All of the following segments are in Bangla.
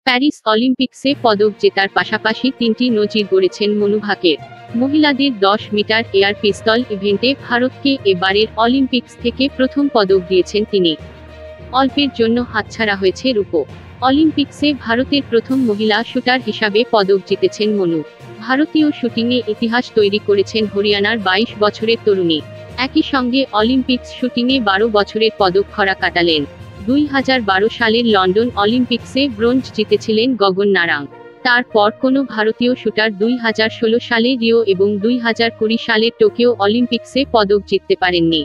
প্যারিস অলিম্পিক্সে পদক জেতার পাশাপাশি 3টি নজির গড়েছেন মনু ভাকের। মহিলাদের 10 মিটার এয়ার পিস্তল ইভেন্টে ভারতকে এবারের অলিম্পিক্স থেকে প্রথম পদক দিয়েছেন তিনি। অল্পের জন্য হাতছাড়া হয়েছে রূপো। অলিম্পিক্সে ভারতের প্রথম মহিলা শুটার হিসাবে পদক জিতেছেন মনু। ভারতীয় শুটিংয়ে ইতিহাস তৈরি করেছেন হরিয়ানার 22 বছরের তরুণী। একই সঙ্গে অলিম্পিক্স শুটিংয়ে 12 বছরের পদক খরা কাটালেন। 2012 সালের লন্ডন অলিম্পিক্সে ব্রোঞ্জ জিতেছিলেন গগন নারাং। তারপর কোনো ভারতীয় শুটার 2016 সালে রিও এবং 2020 সালের টোকিও অলিম্পিক্সে পদক জিততে পারেননি।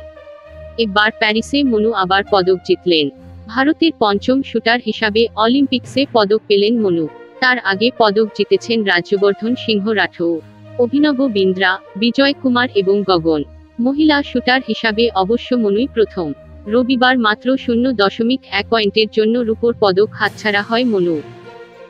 এবার প্যারিসে মনু আবার পদক জিতলেন। ভারতের পঞ্চম শুটার হিসাবে অলিম্পিক্সে পদক পেলেন মনু। তার আগে পদক জিতেছেন রাজ্যবর্ধন সিংহ রাঠৌর, অভিনব বিন্দ্রা, বিজয় কুমার এবং গগন। মহিলা শুটার হিসাবে অবশ্য মনুই প্রথম। রবিবার মাত্র 0.1 পয়েন্টের জন্য রূপোর পদক হাতছাড়া হয় মনুর।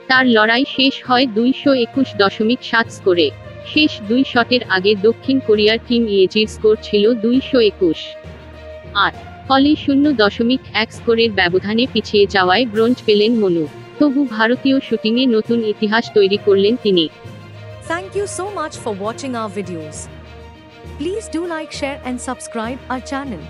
তার লড়াই শেষ হয় 221.7 স্কোরে। শেষ 2 শটের আগে দক্ষিণ কোরিয়ার কিম ইয়েজির স্কোর ছিল 221.8। ফলে 0.1 স্কোরের ব্যবধানে পিছিয়ে যাওয়ায় ব্রোঞ্জ পেলেন মনু। তবু ভারতীয় শুটিংয়ে নতুন ইতিহাস তৈরি করলেন তিনি। Thank you so much for watching our videos. Please do like, share and subscribe our channel.